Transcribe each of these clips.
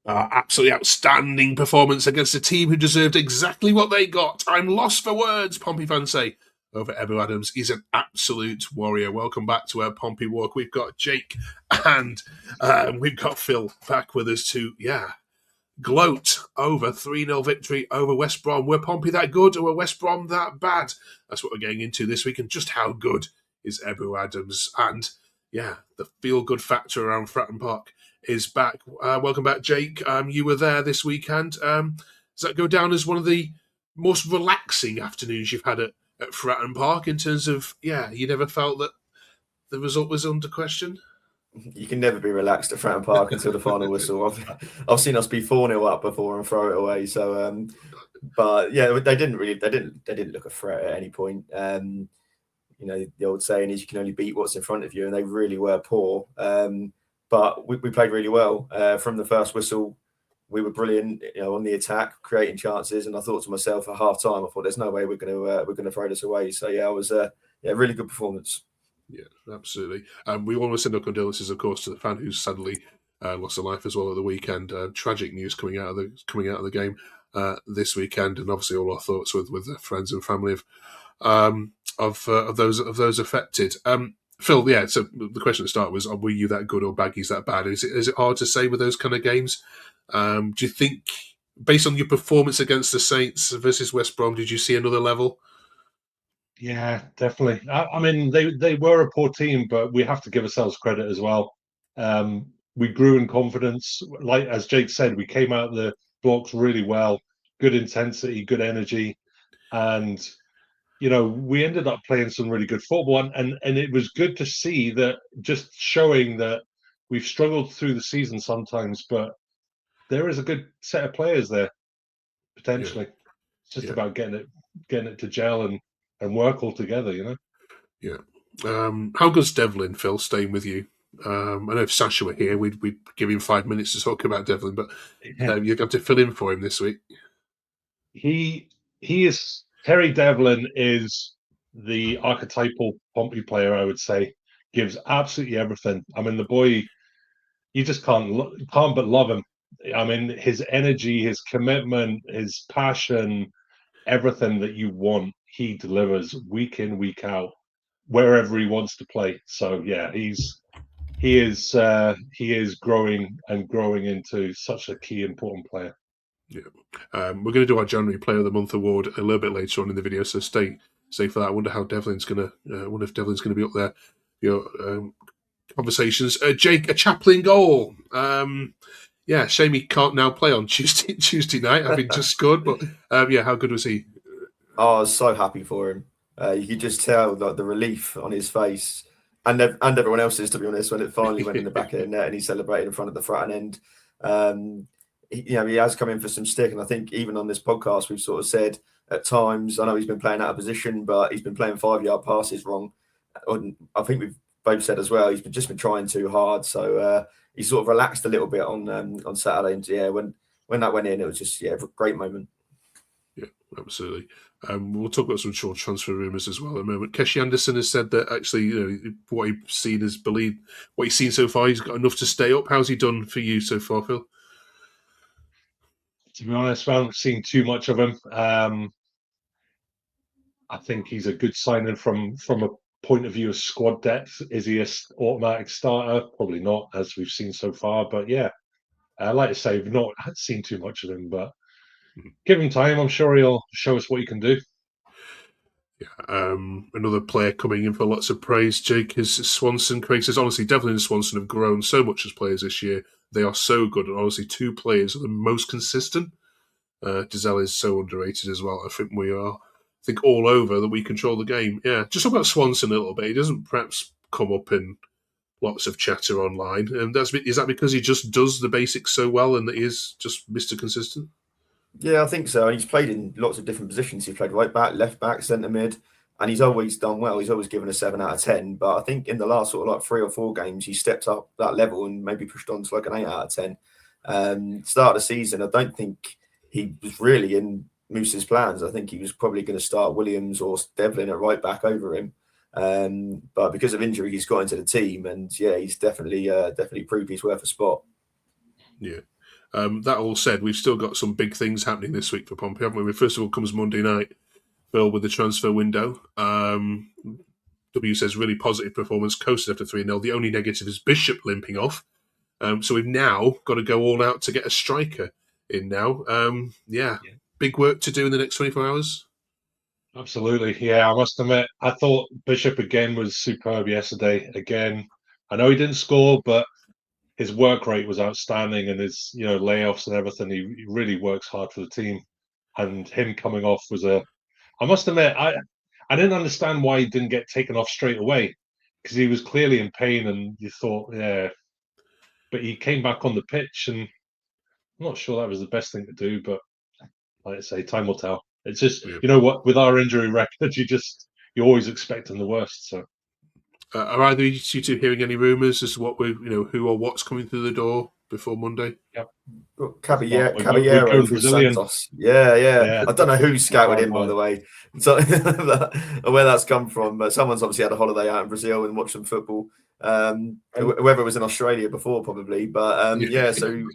Absolutely outstanding performance against a team who deserved exactly what they got. I'm lost for words, Pompey fans say. Over Ebou Adams. He's an absolute warrior. Welcome back to our Pompey Walk. We've got Jake and we've got Phil back with us to, gloat over 3-0 victory over West Brom. Were Pompey that good or were West Brom that bad? That's what we're getting into this week, and just how good is Ebou Adams. And, the feel-good factor around Fratton Park is back. Welcome back, Jake. You were there this weekend. Does that go down as one of the most relaxing afternoons you've had at Fratton Park in terms of, you never felt that the result was under question? You can never be relaxed at Fratton Park until the final whistle. I've seen us be 4-0 up before and throw it away. So, but yeah, they didn't look a threat at any point. The old saying is you can only beat what's in front of you, and they really were poor. But we played really well from the first whistle. We were brilliant, on the attack, creating chances. And I thought to myself at half time, I thought, "There's no way we're going to throw this away." So yeah, it was a really good performance. Yeah, absolutely. We want to send our condolences, of course, to the fan who sadly lost their life as well at the weekend. Tragic news coming out of the game this weekend, and obviously all our thoughts with the friends and family of those affected. Phil, so the question to start was, were you that good or Baggies that bad? Is it hard to say with those kind of games? Do you think, based on your performance against the Saints versus West Brom, did you see another level? Yeah, definitely. I mean, they were a poor team, but we have to give ourselves credit as well. We grew in confidence. Like as Jake said, we came out of the blocks really well, good intensity, good energy, and we ended up playing some really good football. And it was good to see that, just showing that we've struggled through the season sometimes, but there is a good set of players there potentially. It's just about getting it to gel and work all together, Yeah. How good's Devlin, Phil, staying with you? I know if Sasha were here, we'd give him 5 minutes to talk about Devlin, but you're going to fill in for him this week. He is Terry Devlin is the archetypal Pompey player, I would say. Gives absolutely everything. I mean, the boy, you just can't but love him. I mean, his energy, his commitment, his passion, everything that you want, he delivers week in, week out, wherever he wants to play. So yeah, he is growing into such a key important player. Yeah, we're going to do our January Player of the Month award a little bit later on in the video, so stay for that. I wonder how Devlin's going to. wonder if Devlin's going to be up there. Conversations. Jake, a Chaplin goal. Shame he can't now play on Tuesday night, having just scored. But how good was he? Oh, I was so happy for him. You could just tell the relief on his face, and everyone else's, to be honest, when it finally went in the back of the net and he celebrated in front of the front end. He has come in for some stick, and I think even on this podcast we've sort of said at times, I know he's been playing out of position, but he's been playing 5-yard passes wrong. I think we've both said as well, he's just been trying too hard. So he sort of relaxed a little bit on Saturday, and when that went in, it was just a great moment. Yeah, absolutely. We'll talk about some short transfer rumours as well in a moment. Keshi Anderson has said that actually, what he's seen so far, he's got enough to stay up. How's he done for you so far, Phil? To be honest, I haven't seen too much of him. I think he's a good signing from a point of view of squad depth. Is he an automatic starter? Probably not, as we've seen so far. But yeah, like I say, we've not seen too much of him, but give him time. I'm sure he'll show us what he can do. Yeah, another player coming in for lots of praise, Jake, is Swanson. Craig says, honestly, Devlin and Swanson have grown so much as players this year. They are so good, and honestly, two players are the most consistent. Giselle is so underrated as well. I think we are, all over that we control the game. Yeah, just talk about Swanson a little bit. He doesn't perhaps come up in lots of chatter online, and is that because he just does the basics so well and that he is just Mr. Consistent? Yeah, I think so. And he's played in lots of different positions. He's played right back, left back, centre mid, and he's always done well. He's always given a 7 out of 10. But I think in the last sort of 3 or 4 games, he stepped up that level and maybe pushed on to an 8 out of 10. Start of the season, I don't think he was really in Moose's plans. I think he was probably going to start Williams or Devlin at right back over him. But because of injury, he's got into the team, and he's definitely proved he's worth a spot. Yeah. That all said, we've still got some big things happening this week for Pompey, haven't we? First of all comes Monday night, Phil, with the transfer window. W says really positive performance, coasted after 3-0. The only negative is Bishop limping off. So we've now got to go all out to get a striker in now. Big work to do in the next 24 hours. Absolutely. Yeah, I must admit, I thought Bishop again was superb yesterday. Again, I know he didn't score, but his work rate was outstanding, and his layoffs and everything. He really works hard for the team, and him coming off was a. I must admit, I didn't understand why he didn't get taken off straight away, because he was clearly in pain, and you thought, yeah, but he came back on the pitch, and I'm not sure that was the best thing to do, but like I say, time will tell. It's just you know what, with our injury record, you're always expecting the worst. So, are either you two hearing any rumours as to what who or what's coming through the door before Monday? Yep. Caballero from Santos. Yeah. I don't know who scouted him, by the way. So where that's come from, but someone's obviously had a holiday out in Brazil and watched some football. Whoever was in Australia before, probably. But so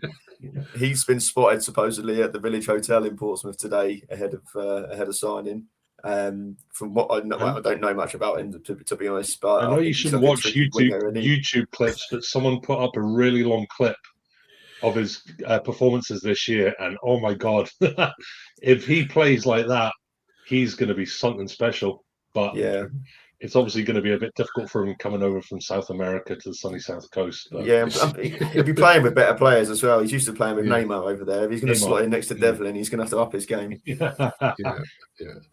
he's been spotted supposedly at the Village Hotel in Portsmouth today ahead of signing. From what I know, I don't know much about him to be honest. But I know you should watch YouTube clips, but someone put up a really long clip of his performances this year, and oh my god, if he plays like that, he's going to be something special. But it's obviously going to be a bit difficult for him coming over from South America to the sunny south coast. But he'll be playing with better players as well. He's used to playing with Neymar over there. If he's going to slot in next to Devlin, he's going to have to up his game.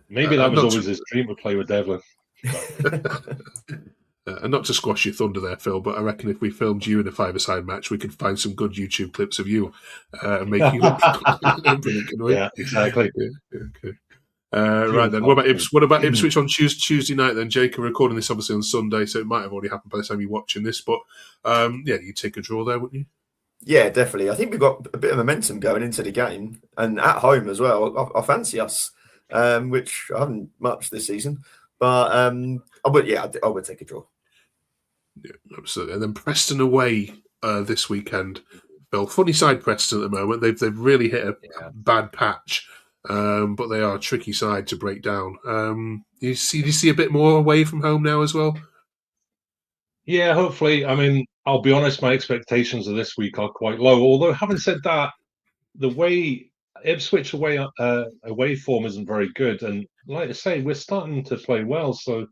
Maybe that was always his dream to play with Devlin. And not to squash your thunder there, Phil, but I reckon if we filmed you in a five-a-side match, we could find some good YouTube clips of you making look brilliant, can we? Yeah, exactly. Okay. Right then, what about Ipswich on Tuesday night then, Jake? We're recording this obviously on Sunday, so it might have already happened by the time you're watching this, but you'd take a draw there, wouldn't you? Yeah, definitely. I think we've got a bit of momentum going into the game, and at home as well. I fancy us, which I haven't much this season, but I would take a draw. Yeah, absolutely. And then Preston away this weekend. Phil, funny side Preston at the moment. They've really hit a bad patch, but they are a tricky side to break down. Do you see a bit more away from home now as well? Yeah, hopefully. I mean, I'll be honest, my expectations of this week are quite low. Although, having said that, the way Ipswich away form isn't very good, and like I say, we're starting to play well, so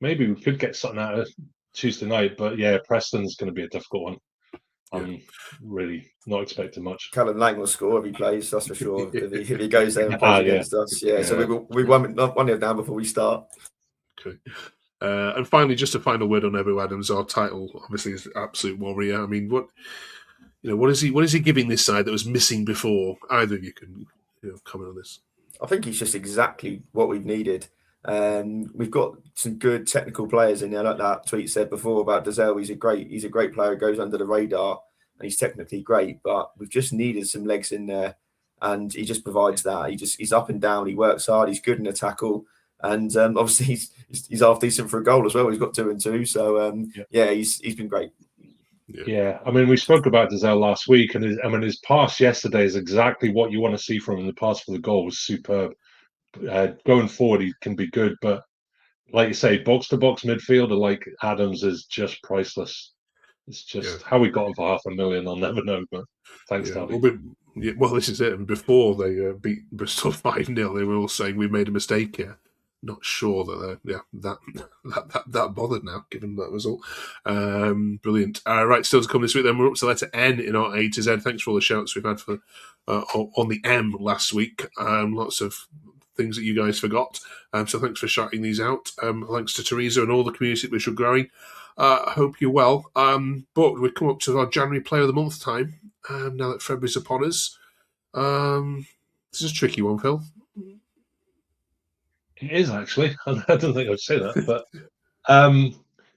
maybe we could get something out of Tuesday night. But yeah, Preston's going to be a difficult one. I'm really not expecting much. Callum Lang will score if he plays, that's for sure. if he goes there and plays against us, So we won it down before we start. Okay. And finally, just a final word on Ebou Adams. Our title, obviously, is Absolute Warrior. I mean, what is he giving this side that was missing before? Either of you can comment on this. I think he's just exactly what we've needed. We've got some good technical players in there, like that tweet said before about Dazelle. He's a great player, goes under the radar, and he's technically great. But we've just needed some legs in there, and he just provides that. He's up and down. He works hard. He's good in a tackle. And obviously he's half decent for a goal as well. He's got 2 and 2, so he's been great. Yeah, I mean, we spoke about Dazelle last week, and his pass yesterday is exactly what you want to see from him. The pass for the goal was superb. Going forward, he can be good, but like you say, box to box midfielder like Adams is just priceless. It's just how we got him for $500,000, I'll never know. But thanks, Daddy. Well, this is it. And before they beat Bristol 5-0, they were all saying we made a mistake here. Not sure that that bothered now, given that result. Brilliant. Right, still to come this week. Then we're up to letter N in our A to Z. Thanks for all the shouts we've had for on the M last week. Lots of things that you guys forgot. So thanks for shouting these out. Thanks to Teresa and all the community which are growing. I hope you're well. But we come up to our January Player of the Month time. Now that February's upon us. This is a tricky one, Phil. It is actually. I don't think I'd say that, but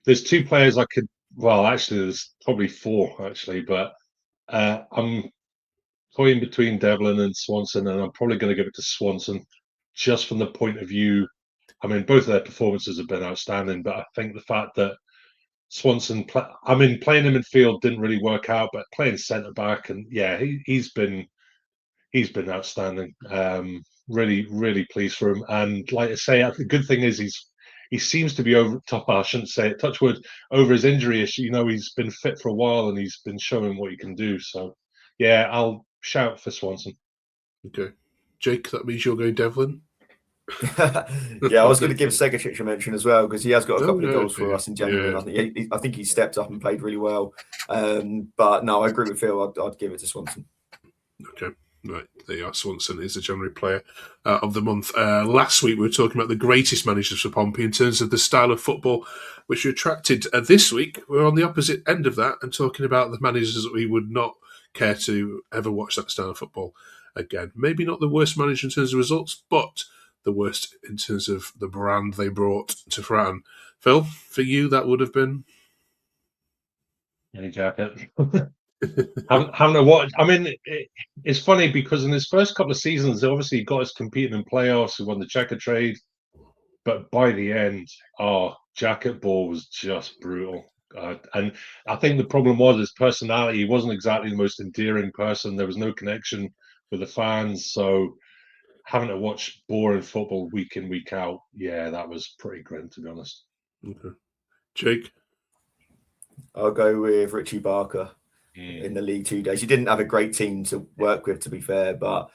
there's 2 players I could. Well, actually, there's probably 4 actually, but I'm toying between Devlin and Swanson, and I'm probably going to give it to Swanson, just from the point of view. I mean, both of their performances have been outstanding, but I think the fact that Swanson, playing him in field didn't really work out, but playing centre back, and yeah, he's been outstanding. Really, really pleased for him. And like I say, the good thing is he seems to be over top. I shouldn't say it. Touch wood, over his injury issue. He's been fit for a while and he's been showing what he can do. So yeah, I'll shout for Swanson. Okay, Jake, that means you're going Devlin. Yeah, I was going to give Segacic a mention as well because he has got a couple of goals for us in January. Yeah. I think he stepped up and played really well. But no, I agree with Phil. I'd give it to Swanson. Okay, right. There you are. Swanson is the January player of the month. Last week we were talking about the greatest managers for Pompey in terms of the style of football which we attracted. This week we're on the opposite end of that and talking about the managers that we would not care to ever watch that style of football again. Maybe not the worst manager in terms of results, but the worst in terms of the brand they brought to Fratton. Phil, for you, that would have been Any jacket. Haven't to watch. It's funny because in his first couple of seasons, obviously he got us competing in playoffs. He won the checker trade, but by the end, jacket ball was just brutal. And I think the problem was his personality. He wasn't exactly the most endearing person. There was no connection with the fans, so having to watch boring football week in, week out, yeah, that was pretty grim, to be honest. Okay. Jake? I'll go with Richie Barker in the League 2 days. He didn't have a great team to work with, to be fair, but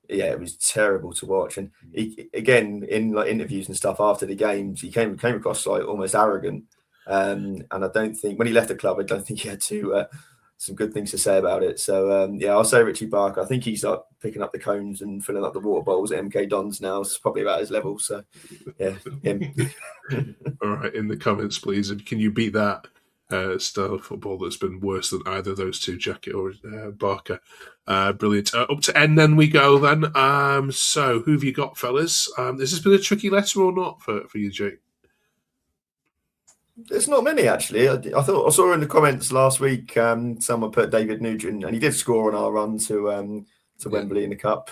yeah, it was terrible to watch. And he, again, in like interviews and stuff after the games, he came across like almost arrogant. And I don't think when he left the club, I don't think he had some good things to say about it. So yeah, I'll say Richie Barker. I think he's like picking up the cones and filling up the water bowls at MK Dons now. It's probably about his level. So yeah, him. All right, in the comments, please. And can you beat that style of football that's been worse than either of those two, Jacket or Barker? Brilliant. Up to N then we go then. So who have you got, fellas? Has this been a tricky letter or not for you, Jake? There's not many actually. I thought I saw in the comments last week someone put David Nugent, and he did score on our run to Wembley in the Cup,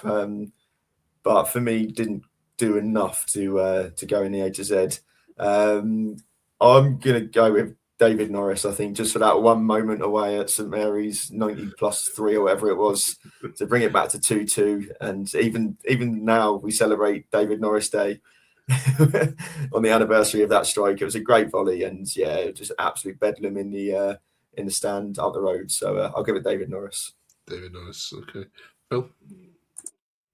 but for me didn't do enough to go in the A to Z. I'm gonna go with David Norris. I think just for that one moment away at St Mary's, 90+3 or whatever it was, to bring it back to 2-2, and even now we celebrate David Norris Day. On the anniversary of that strike. It was a great volley, and yeah, just absolute bedlam in the stand up the road. So I'll give it David Norris. David Norris, okay. Phil?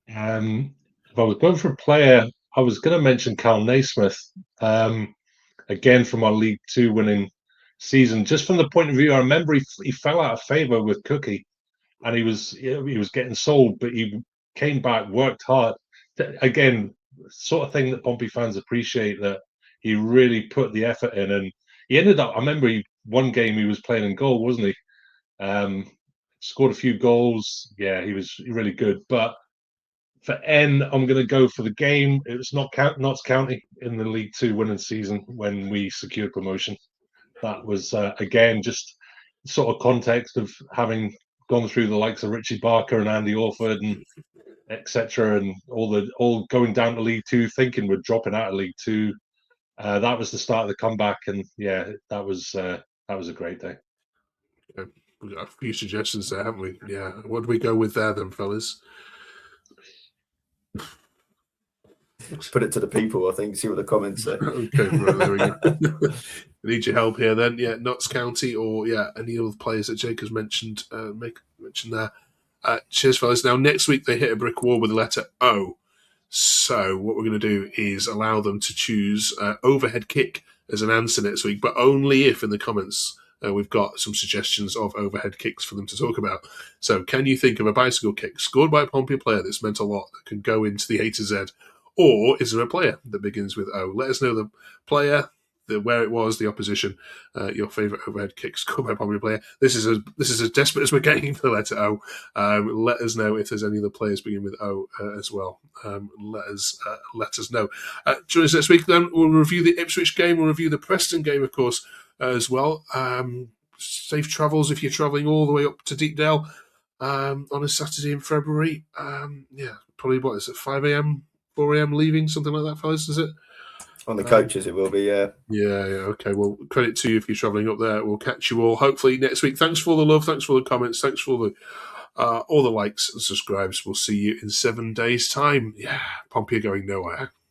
If I was going for a player, I was going to mention Carl Naismith. Again, from our League Two winning season, just from the point of view, I remember he fell out of favour with Cookie, and he was getting sold, but he came back, worked hard. Again, sort of thing that Pompey fans appreciate, that he really put the effort in, and he ended up. I remember one game he was playing in goal, wasn't he? Scored a few goals. Yeah, he was really good. But for N, I'm going to go for the game. It was Notts County in the League Two winning season when we secured promotion. That was again just sort of context of having gone through the likes of Richie Barker and Andy Orford and etc., and all going down to League Two, thinking we're dropping out of League Two. That was the start of the comeback, and yeah, that was a great day. Yeah, we've got a few suggestions there, haven't we? Yeah, what do we go with there then, fellas? Put it to the people, I think. See what the comments say. Okay, right, there we go. I need your help here then. Yeah, Notts County or any other players that Jake has mentioned. Mention there. Cheers, fellas. Now, next week they hit a brick wall with the letter O. So what we're going to do is allow them to choose overhead kick as an answer next week, but only if in the comments we've got some suggestions of overhead kicks for them to talk about. So can you think of a bicycle kick scored by a Pompey player that's meant a lot that can go into the A to Z? Or is there a player that begins with O? Let us know the player, where it was, the opposition, your favourite overhead kick scored by a Pompey player. This is as desperate as we're getting for the letter O. Let us know if there's any other players begin with O as well. Let us know. Join us next week. Then we'll review the Ipswich game. We'll review the Preston game, of course, as well. Safe travels if you're travelling all the way up to Deepdale on a Saturday in February. Probably what is it, 5 a.m., 4 a.m. leaving, something like that, fellas? Is it? On the coaches, it will be, yeah. Yeah, okay. Well, credit to you if you're travelling up there. We'll catch you all hopefully next week. Thanks for all the love. Thanks for all the comments. Thanks for all the likes and subscribes. We'll see you in 7 days' time. Yeah, Pompey are going nowhere.